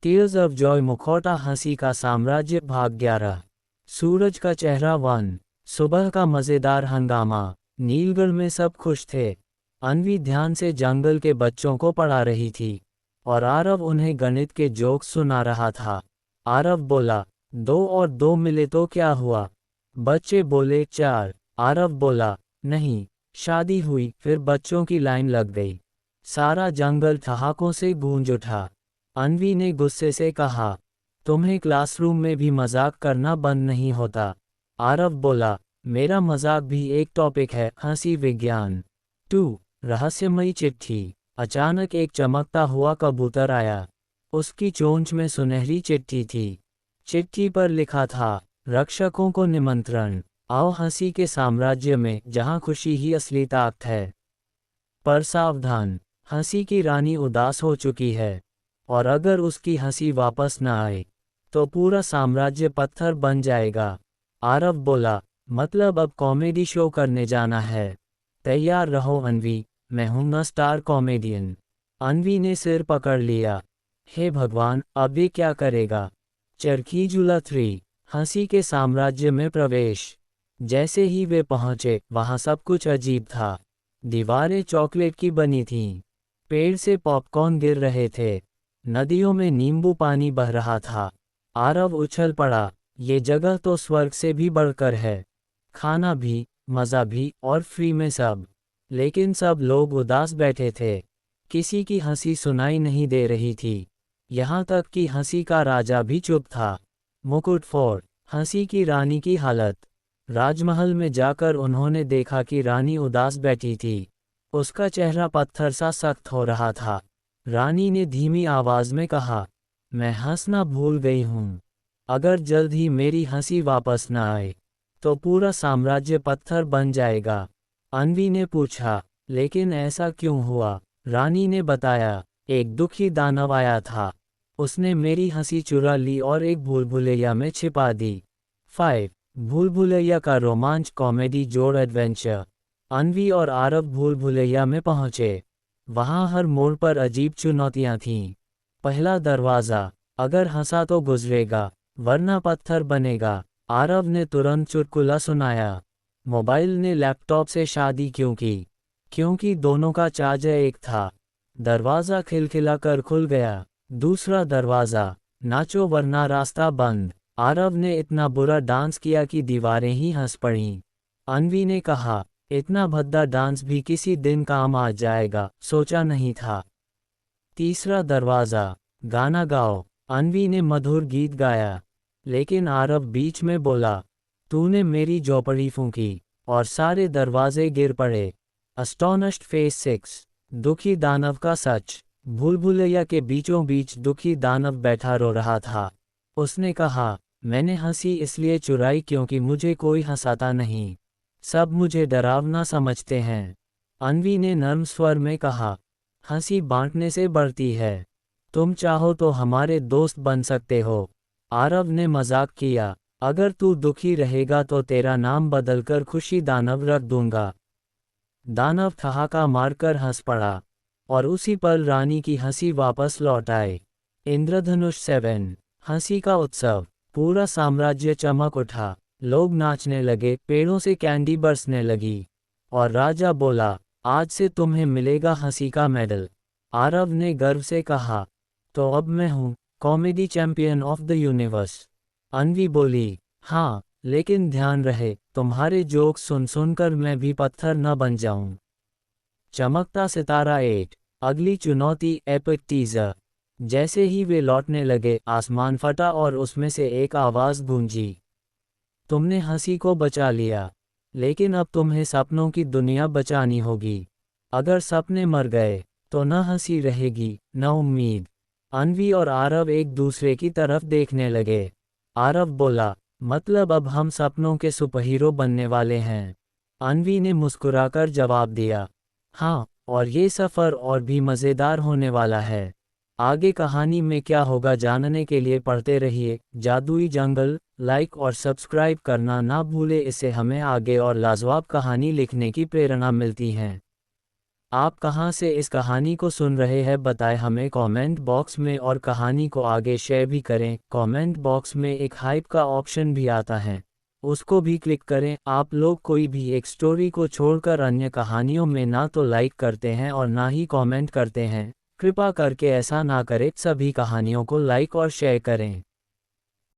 Tears of Joy मुखौटा हंसी का साम्राज्य भाग 11। सूरज का चेहरा 1। सुबह का मज़ेदार हंगामा। नीलगढ़ में सब खुश थे। अन्वी ध्यान से जंगल के बच्चों को पढ़ा रही थी और आरव उन्हें गणित के जोक्स सुना रहा था। आरव बोला, 2 और 2 मिले तो क्या हुआ? बच्चे बोले 4। आरव बोला, नहीं, शादी हुई। फिर बच्चों की लाइन लग गई। सारा जंगल ठहाकों से गूंज उठा। अन्वी ने गुस्से से कहा, तुम्हें क्लासरूम में भी मजाक करना बंद नहीं होता। आरव बोला, मेरा मजाक भी एक टॉपिक है। हंसी विज्ञान 2। रहस्यमयी चिट्ठी। अचानक एक चमकता हुआ कबूतर आया। उसकी चोंच में सुनहरी चिट्ठी थी। चिट्ठी पर लिखा था, रक्षकों को निमंत्रण, आओ हंसी के साम्राज्य में जहां खुशी ही असली ताकत है। पर सावधान, हंसी की रानी उदास हो चुकी है और अगर उसकी हंसी वापस न आए तो पूरा साम्राज्य पत्थर बन जाएगा। आरव बोला, मतलब अब कॉमेडी शो करने जाना है? तैयार रहो अन्वी, मैं हूं न स्टार कॉमेडियन। अन्वी ने सिर पकड़ लिया। हे भगवान, अब ये क्या करेगा? चरखी झूला 3। हंसी के साम्राज्य में प्रवेश। जैसे ही वे पहुंचे वहां सब कुछ अजीब था। दीवारें चॉकलेट की बनी थीं। पेड़ से पॉपकॉर्न गिर रहे थे। नदियों में नींबू पानी बह रहा था। आरव उछल पड़ा, ये जगह तो स्वर्ग से भी बढ़कर है। खाना भी, मज़ा भी और फ्री में सब। लेकिन सब लोग उदास बैठे थे। किसी की हंसी सुनाई नहीं दे रही थी। यहाँ तक कि हंसी का राजा भी चुप था। मुकुट फोर्ट। हंसी की रानी की हालत। राजमहल में जाकर उन्होंने देखा कि रानी उदास बैठी थी। उसका चेहरा पत्थर सा सख्त हो रहा था। रानी ने धीमी आवाज में कहा, मैं हंसना भूल गई हूँ। अगर जल्द ही मेरी हंसी वापस न आए तो पूरा साम्राज्य पत्थर बन जाएगा। अन्वी ने पूछा, लेकिन ऐसा क्यों हुआ? रानी ने बताया, एक दुखी दानव आया था। उसने मेरी हंसी चुरा ली और एक भूलभुलैया में छिपा दी। 5। भूलभुलैया का रोमांच कॉमेडी जोड़ एडवेंचर। अन्वी और आरव भूलभुलैया में पहुंचे। वहां हर मोड़ पर अजीब चुनौतियां थीं। पहला दरवाज़ा, अगर हंसा तो गुजरेगा वरना पत्थर बनेगा। आरव ने तुरंत चुटकुला सुनाया। मोबाइल ने लैपटॉप से शादी क्यों की? क्योंकि दोनों का चार्जर एक था। दरवाज़ा खिलखिलाकर खुल गया। दूसरा दरवाज़ा, नाचो वरना रास्ता बंद। आरव ने इतना बुरा डांस किया कि दीवारें ही हंस पड़ीं। अन्वी ने कहा, इतना भद्दा डांस भी किसी दिन काम आ जाएगा, सोचा नहीं था। तीसरा दरवाज़ा, गाना गाओ। अन्वी ने मधुर गीत गाया। लेकिन आरव बीच में बोला, तूने मेरी झोपड़ी फूंकी, और सारे दरवाजे गिर पड़े। अस्टोनिश्ड फेस 6। दुखी दानव का सच। भूलभुलैया के बीचों बीच दुखी दानव बैठा रो रहा था। उसने कहा, मैंने हंसी इसलिए चुराई क्योंकि मुझे कोई हंसाता नहीं। सब मुझे डरावना समझते हैं। अन्वी ने नर्म स्वर में कहा, हंसी बांटने से बढ़ती है। तुम चाहो तो हमारे दोस्त बन सकते हो। आरव ने मजाक किया, अगर तू दुखी रहेगा तो तेरा नाम बदलकर खुशी दानव रख दूंगा। दानव ठहाका मारकर हंस पड़ा और उसी पल रानी की हंसी वापस लौट आए। इंद्रधनुष 7। हंसी का उत्सव। पूरा साम्राज्य चमक उठा। लोग नाचने लगे, पेड़ों से कैंडी बरसने लगी और राजा बोला, आज से तुम्हें मिलेगा हंसी का मेडल। आरव ने गर्व से कहा, तो अब मैं हूँ comedy champion of the universe. Anvi बोली, हाँ, लेकिन ध्यान रहे तुम्हारे जोक्स सुन सुनकर मैं भी पत्थर न बन जाऊं। चमकता सितारा 8। अगली चुनौती, एपिक टीजर। जैसे ही वे लौटने लगे आसमान फटा और उसमें से एक आवाज गूंजी, तुमने हंसी को बचा लिया, लेकिन अब तुम्हें सपनों की दुनिया बचानी होगी। अगर सपने मर गए तो न हंसी रहेगी न उम्मीद। अन्वी और आरव एक दूसरे की तरफ देखने लगे। आरव बोला, मतलब अब हम सपनों के सुपरहीरो बनने वाले हैं? अन्वी ने मुस्कुराकर जवाब दिया, हाँ, और ये सफ़र और भी मज़ेदार होने वाला है। आगे कहानी में क्या होगा जानने के लिए पढ़ते रहिए जादुई जंगल। लाइक और सब्सक्राइब करना ना भूले, इससे हमें आगे और लाजवाब कहानी लिखने की प्रेरणा मिलती है। आप कहाँ से इस कहानी को सुन रहे हैं बताएं हमें कमेंट बॉक्स में, और कहानी को आगे शेयर भी करें। कमेंट बॉक्स में एक हाइप का ऑप्शन भी आता है, उसको भी क्लिक करें। आप लोग कोई भी एक स्टोरी को छोड़कर अन्य कहानियों में ना तो लाइक करते हैं और ना ही कमेंट करते हैं। कृपा करके ऐसा ना करें, सभी कहानियों को लाइक और शेयर करें।